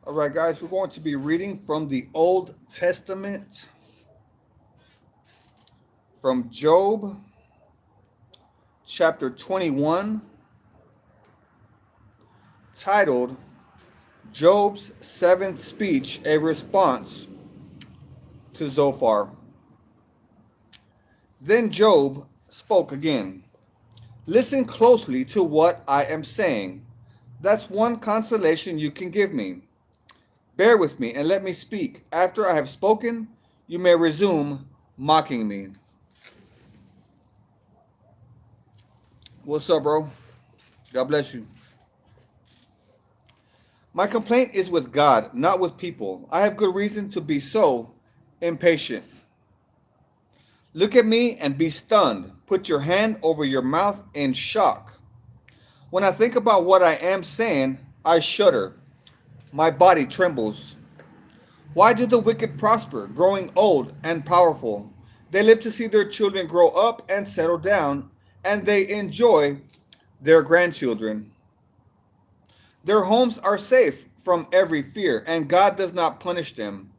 All right, guys, we're going to be reading from the Old Testament, from Job chapter 21, titled Job's Seventh Speech, a Response to Zophar. Then Job spoke again. Listen closely to what I am saying. That's one consolation you can give me. Bear with me and let me speak. After I have spoken, you may resume mocking me. What's up, bro? God bless you. My complaint is with God, not with people. I have good reason to be so impatient. Look at me and be stunned. Put your hand over your mouth in shock. When I think about what I am saying, I shudder. My body trembles. Why do the wicked prosper, growing old and powerful? They live to see their children grow up and settle down, and they enjoy their grandchildren. Their homes are safe from every fear, and God does not punish them.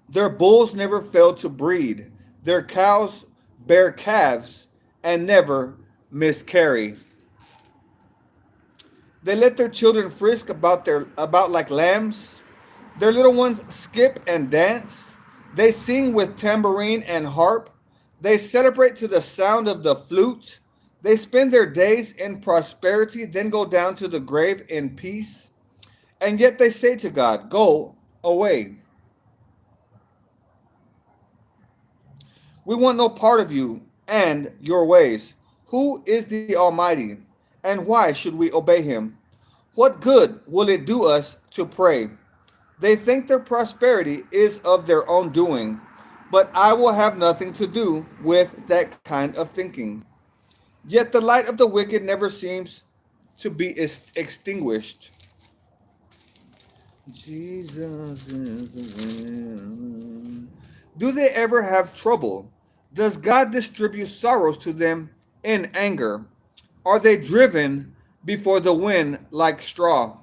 Their bulls never fail to breed. Their cows bear calves and never miscarry. They let their children frisk about like lambs. Their little ones skip and dance. They sing with tambourine and harp. They celebrate to the sound of the flute. They spend their days in prosperity, then go down to the grave in peace. And yet they say to God, go away. We want no part of you and your ways. Who is the Almighty, and why should we obey him? What good will it do us to pray? They think their prosperity is of their own doing, but I will have nothing to do with that kind of thinking. Yet the light of the wicked never seems to be extinguished. Jesus is the way. Do they ever have trouble? Does God distribute sorrows to them in anger? Are they driven before the wind like straw?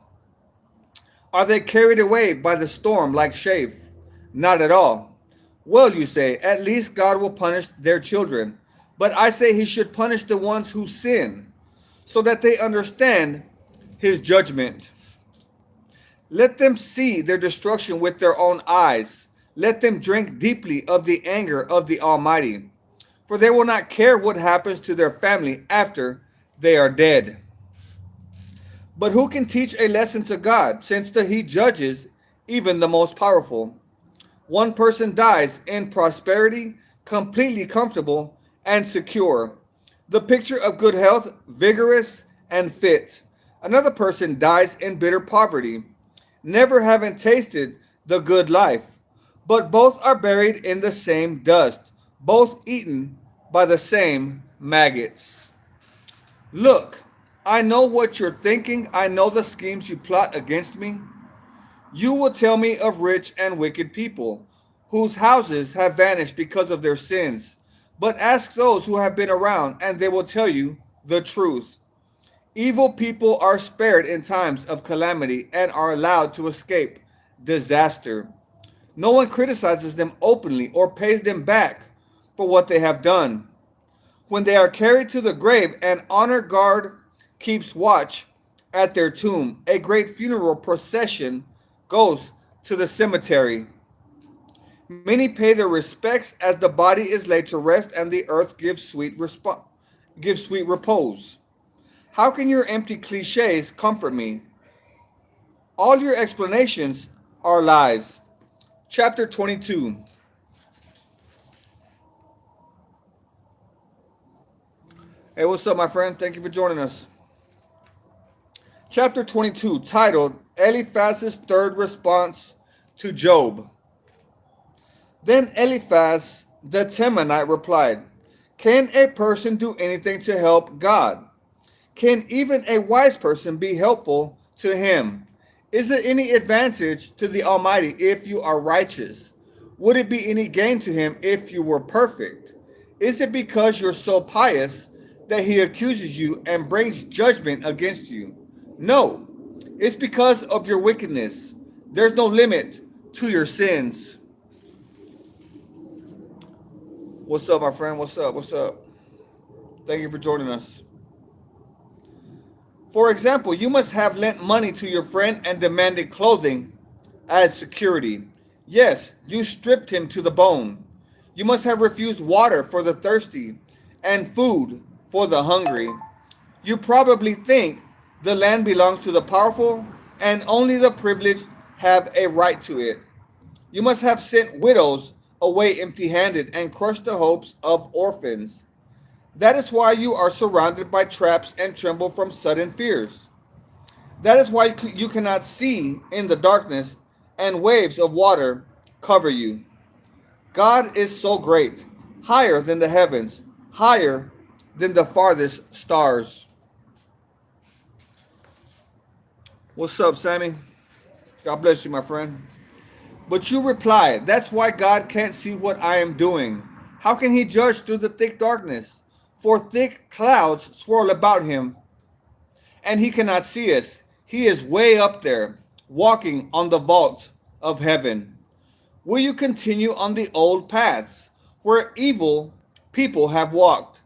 Are they carried away by the storm like chaff? Not at all. Well, you say, at least God will punish their children. But I say he should punish the ones who sin, so that they understand his judgment. Let them see their destruction with their own eyes. Let them drink deeply of the anger of the Almighty, for they will not care what happens to their family after they are dead. But who can teach a lesson to God, since he judges even the most powerful? One person dies in prosperity, completely comfortable and secure. The picture of good health, vigorous and fit. Another person dies in bitter poverty, never having tasted the good life. But both are buried in the same dust, both eaten by the same maggots. Look, I know what you're thinking. I know the schemes you plot against me. You will tell me of rich and wicked people, whose houses have vanished because of their sins. But ask those who have been around, and they will tell you the truth. Evil people are spared in times of calamity and are allowed to escape disaster. No one criticizes them openly or pays them back for what they have done. When they are carried to the grave, an honor guard keeps watch at their tomb. A great funeral procession goes to the cemetery. Many pay their respects as the body is laid to rest and the earth gives sweet repose. How can your empty cliches comfort me? All your explanations are lies. Chapter 22. Hey, what's up, my friend? Thank you for joining us. Chapter 22, titled Eliphaz's Third Response to Job. Then Eliphaz the Temanite replied, can a person do anything to help God? Can even a wise person be helpful to him? Is it any advantage to the Almighty if you are righteous? Would it be any gain to him if you were perfect? Is it because you're so pious that he accuses you and brings judgment against you? No, it's because of your wickedness. There's no limit to your sins. What's up, my friend? What's up? What's up? Thank you for joining us. For example, you must have lent money to your friend and demanded clothing as security. Yes, you stripped him to the bone. You must have refused water for the thirsty and food for the hungry. You probably think the land belongs to the powerful and only the privileged have a right to it. You must have sent widows away empty handed and crushed the hopes of orphans. That is why you are surrounded by traps and tremble from sudden fears. That is why you cannot see in the darkness and waves of water cover you. God is so great, higher than the heavens, higher than the farthest stars. What's up, Sammy? God bless you, my friend. But you reply, that's why God can't see what I am doing. How can he judge through the thick darkness? For thick clouds swirl about him, and he cannot see us. He is way up there, walking on the vault of heaven. Will you continue on the old paths where evil people have walked?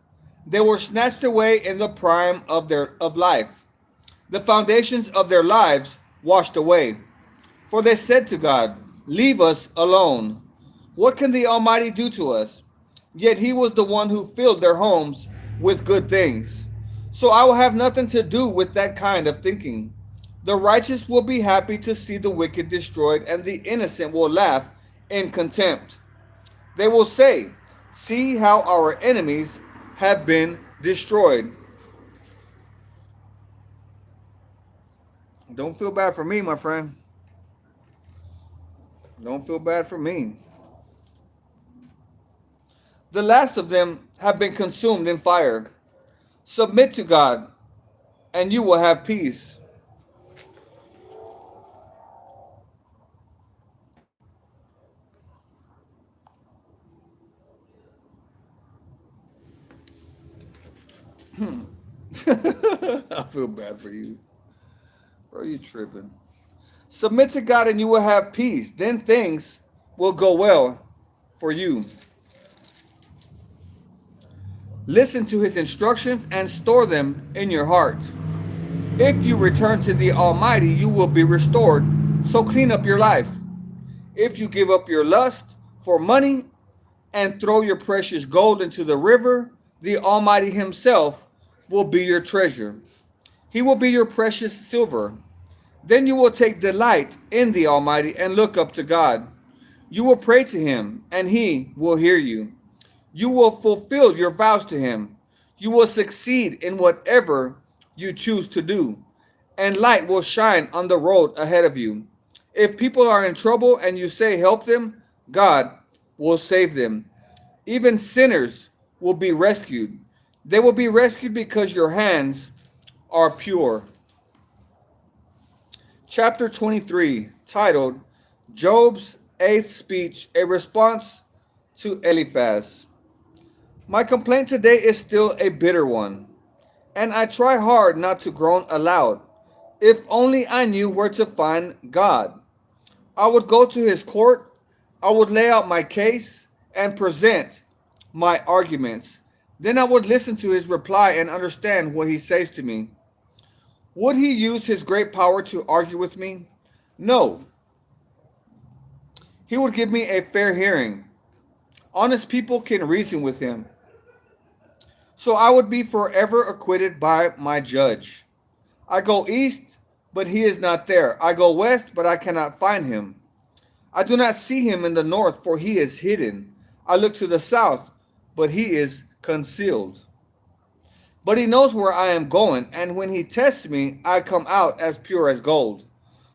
They were snatched away in the prime of life. The foundations of their lives washed away. For they said to God, leave us alone. What can the Almighty do to us? Yet he was the one who filled their homes with good things. So I will have nothing to do with that kind of thinking. The righteous will be happy to see the wicked destroyed, and the innocent will laugh in contempt. They will say, see how our enemies have been destroyed. Don't feel bad for me, my friend. Don't feel bad for me. The last of them have been consumed in fire. Submit to God, and you will have peace. I feel bad for you. Bro, you tripping. Submit to God and you will have peace. Then things will go well for you. Listen to his instructions and store them in your heart. If you return to the Almighty, you will be restored. So clean up your life. If you give up your lust for money and throw your precious gold into the river, the Almighty himself will be your treasure. He will be your precious silver. Then you will take delight in the Almighty and look up to God. You will pray to him, and he will hear you. You will fulfill your vows to him. You will succeed in whatever you choose to do, and light will shine on the road ahead of you. If people are in trouble and you say, help them, God will save them. Even sinners will be rescued. They will be rescued because your hands are pure. Chapter 23, titled Job's Eighth Speech, a Response to Eliphaz. My complaint today is still a bitter one, and I try hard not to groan aloud. If only I knew where to find God. I would go to his court, I would lay out my case and present my arguments. Then I would listen to his reply and understand what he says to me. Would he use his great power to argue with me? No. He would give me a fair hearing. Honest people can reason with him. So I would be forever acquitted by my judge. I go east, but he is not there. I go west, but I cannot find him. I do not see him in the north, for he is hidden. I look to the south, but he is concealed. But he knows where I am going, and when he tests me, I come out as pure as gold.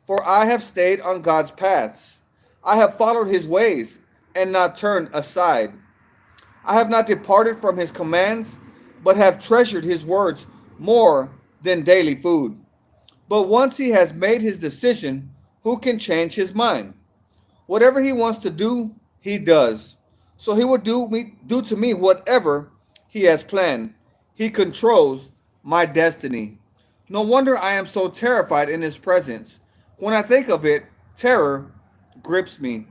For I have stayed on God's paths. I have followed his ways and not turned aside. I have not departed from his commands, but have treasured his words more than daily food. But once he has made his decision, who can change his mind? Whatever he wants to do, he does. So he will do to me whatever he has planned. He controls my destiny. No wonder I am so terrified in his presence. When I think of it, Terror grips me.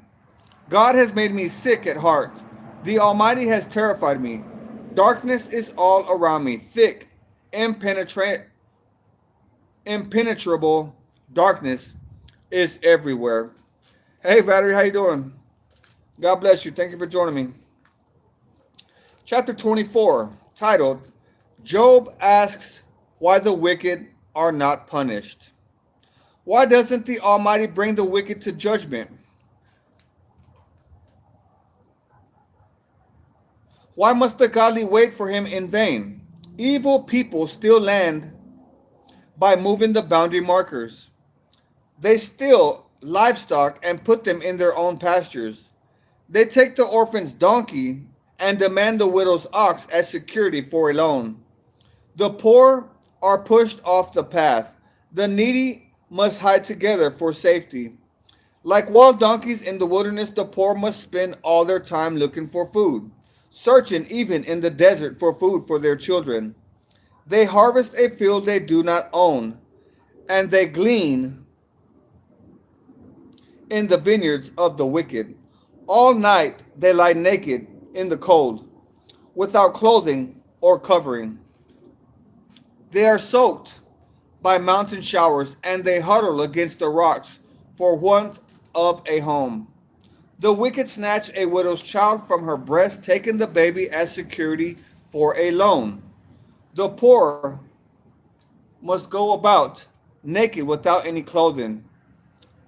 God has made me sick at heart. The Almighty has terrified me. Darkness is all around me, thick, impenetrable darkness is everywhere. Hey Valerie, how you doing? God bless you. Thank you for joining me. Chapter 24, titled Job asks why the wicked are not punished. Why doesn't the Almighty bring the wicked to judgment? Why must the godly wait for him in vain? Evil people steal land by moving the boundary markers. They steal livestock and put them in their own pastures. They take the orphan's donkey and demand the widow's ox as security for a loan. The poor are pushed off the path. The needy must hide together for safety. Like wild donkeys in the wilderness, the poor must spend all their time looking for food, searching even in the desert for food for their children. They harvest a field they do not own, and they glean in the vineyards of the wicked. All night they lie naked in the cold, without clothing or covering. They are soaked by mountain showers, and they huddle against the rocks for want of a home. The wicked snatch a widow's child from her breast, taking the baby as security for a loan. The poor must go about naked without any clothing.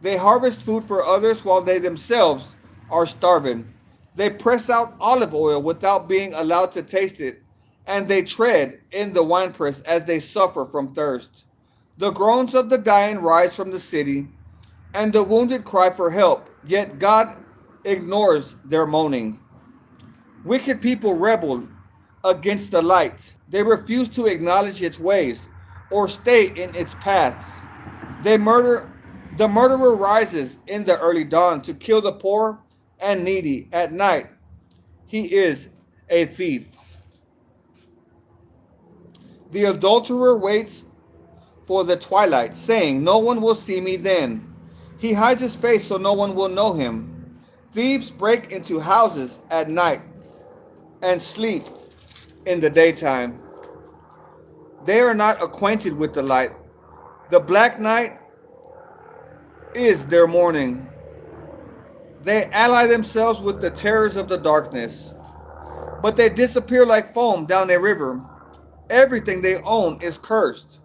They harvest food for others while they themselves are starving. They press out olive oil without being allowed to taste it, and they tread in the winepress as they suffer from thirst. The groans of the dying rise from the city, and the wounded cry for help, yet God ignores their moaning. Wicked people rebel against the light. They refuse to acknowledge its ways or stay in its paths. They murder the murderer rises in the early dawn to kill the poor and needy at night. He is a thief. The adulterer waits for the twilight, saying, "No one will see me then." He hides his face so no one will know him. Thieves break into houses at night and sleep in the daytime. They are not acquainted with the light. The black night is their morning. They ally themselves with the terrors of the darkness, but they disappear like foam down a river. Everything they own is cursed,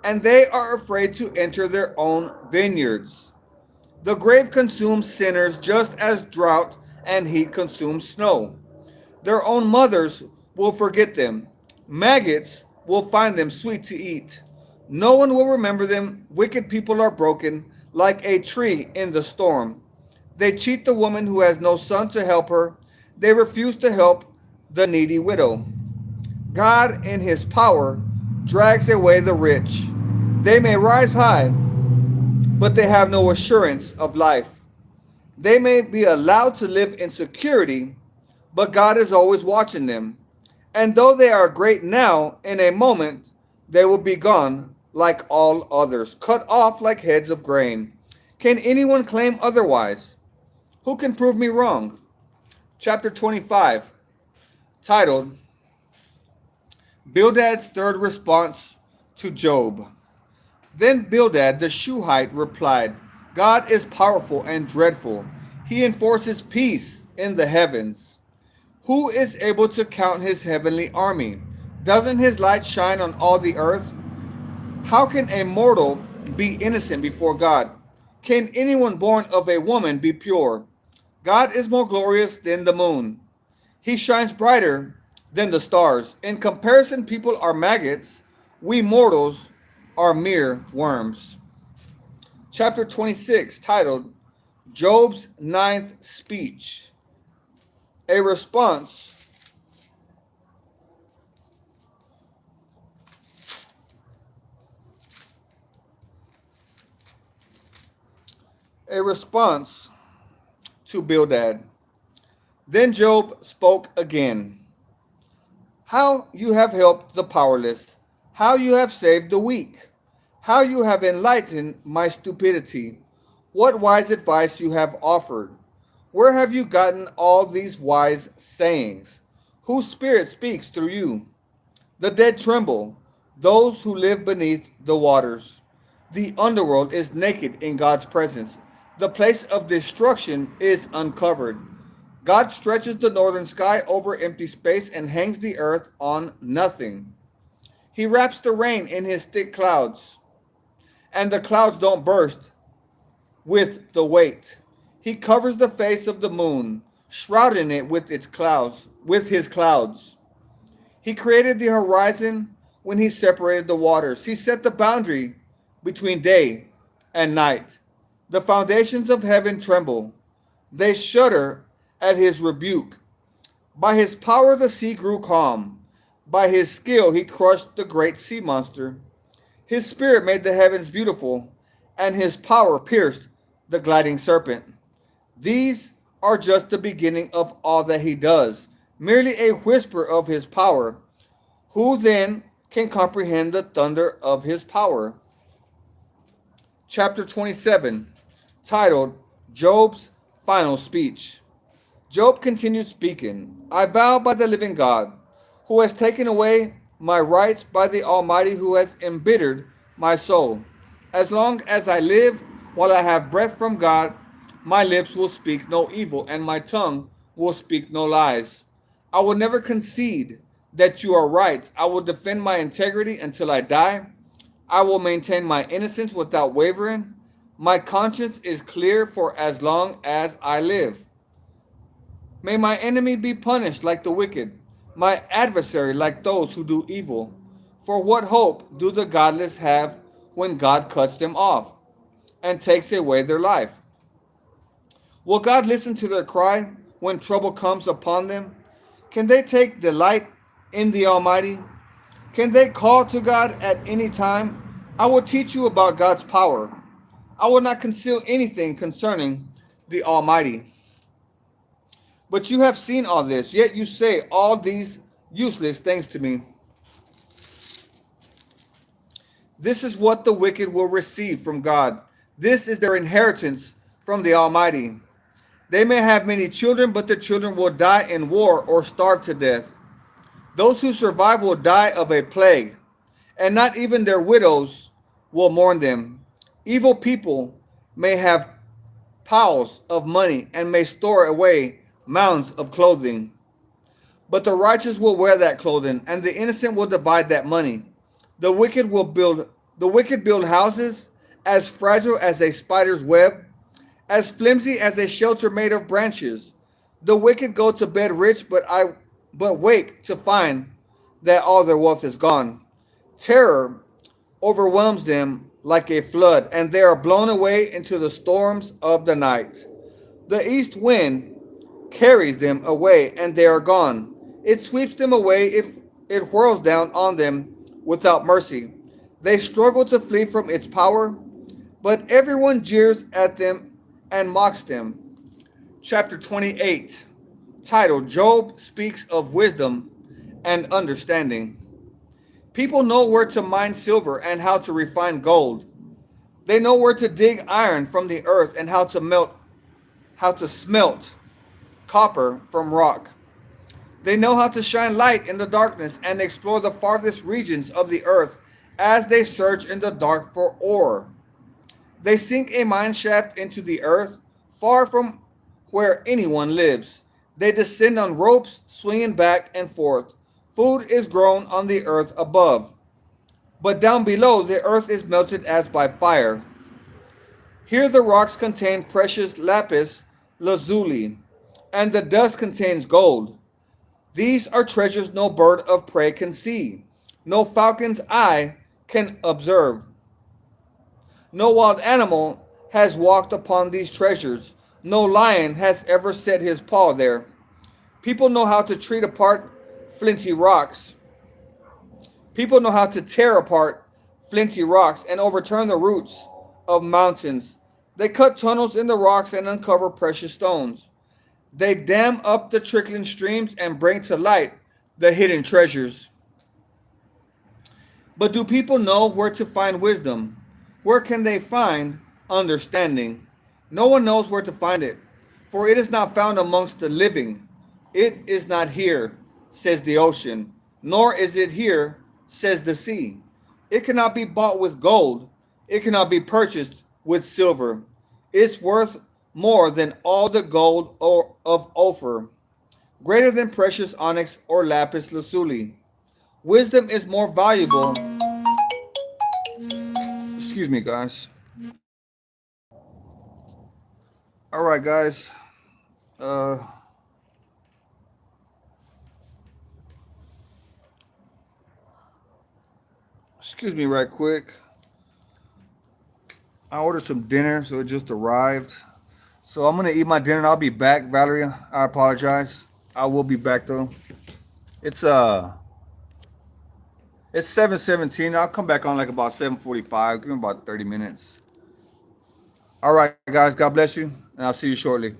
and they are afraid to enter their own vineyards. The grave consumes sinners just as drought and heat consume snow. Their own mothers will forget them. Maggots will find them sweet to eat. No one will remember them. Wicked people are broken like a tree in the storm. They cheat the woman who has no son to help her. They refuse to help the needy widow. God, in his power, drags away the rich. They may rise high, but they have no assurance of life. They may be allowed to live in security, but God is always watching them. And though they are great now, in a moment, they will be gone like all others, cut off like heads of grain. Can anyone claim otherwise? Who can prove me wrong? Chapter 25, titled Bildad's Third Response to Job. Then Bildad the Shuhite replied, God is powerful and dreadful. He enforces peace in the heavens. Who is able to count his heavenly army? Doesn't his light shine on all the earth? How can a mortal be innocent before God? Can anyone born of a woman be pure? God is more glorious than the moon. He shines brighter than the stars. In comparison, people are maggots. We mortals are mere worms. Chapter 26, titled Job's Ninth Speech. A response to Bildad. Then Job spoke again. How you have helped the powerless, how you have saved the weak, how you have enlightened my stupidity. What wise advice you have offered! Where have you gotten all these wise sayings? Whose spirit speaks through you? The dead tremble, those who live beneath the waters. The underworld is naked in God's presence. The place of destruction is uncovered. God stretches the northern sky over empty space and hangs the earth on nothing. He wraps the rain in his thick clouds, and the clouds don't burst with the weight. He covers the face of the moon, shrouding it with his clouds. He created the horizon when he separated the waters. He set the boundary between day and night. The foundations of heaven tremble. They shudder at his rebuke. By his power the sea grew calm. By his skill he crushed the great sea monster. His spirit made the heavens beautiful, and his power pierced the gliding serpent. These are just the beginning of all that he does, merely a whisper of his power. Who then can comprehend the thunder of his power? Chapter 27, titled Job's Final Speech. Job continued speaking. I vow by the living God, who has taken away my rights, by the Almighty who has embittered my soul. As long as I live, while I have breath from God, my lips will speak no evil, and my tongue will speak no lies. I will never concede that you are right. I will defend my integrity until I die. I will maintain my innocence without wavering. My conscience is clear for as long as I live. May my enemy be punished like the wicked, my adversary like those who do evil. For what hope do the godless have when God cuts them off and takes away their life? Will God listen to their cry when trouble comes upon them? Can they take delight in the Almighty? Can they call to God at any time? I will teach you about God's power. I will not conceal anything concerning the Almighty. But you have seen all this, yet you say all these useless things to me. This is what the wicked will receive from God. This is their inheritance from the Almighty. They may have many children, but the children will die in war or starve to death. Those who survive will die of a plague, and not even their widows will mourn them. Evil people may have piles of money and may store away mounds of clothing. But the righteous will wear that clothing, and the innocent will divide that money. The wicked build houses as fragile as a spider's web, as flimsy as a shelter made of branches. The wicked go to bed rich, but wake to find that all their wealth is gone. Terror overwhelms them like a flood, and they are blown away into the storms of the night. The east wind carries them away, and they are gone. It sweeps them away, it whirls down on them without mercy. They struggle to flee from its power, but everyone jeers at them and mocks them. Chapter 28, titled Job Speaks of Wisdom and Understanding. People know where to mine silver and how to refine gold. They know where to dig iron from the earth and how to smelt copper from rock. They know how to shine light in the darkness and explore the farthest regions of the earth as they search in the dark for ore. They sink a mine shaft into the earth, far from where anyone lives. They descend on ropes, swinging back and forth. Food is grown on the earth above, but down below the earth is melted as by fire. Here the rocks contain precious lapis lazuli, and the dust contains gold. These are treasures no bird of prey can see, no falcon's eye can observe. No wild animal has walked upon these treasures. No lion has ever set his paw there. People know how to treat apart flinty rocks. People know how to tear apart flinty rocks and overturn the roots of mountains. They cut tunnels in the rocks and uncover precious stones. They dam up the trickling streams and bring to light the hidden treasures. But do people know where to find wisdom? Where can they find understanding? No one knows where to find it, for it is not found amongst the living. It is not here, says the ocean, nor is it here, says the sea. It cannot be bought with gold, it cannot be purchased with silver. It's worth more than all the gold of Ophir, greater than precious onyx or lapis lazuli. Wisdom is more valuable. Excuse me, guys. All right, guys. Uh, Excuse me, right quick. I ordered some dinner, so it just arrived. So I'm gonna eat my dinner and I'll be back, Valeria. I apologize. I will be back though. It's uh it's 7:17. I'll come back on like about 7:45. Give me about 30 minutes. All right, guys. God bless you, and I'll see you shortly.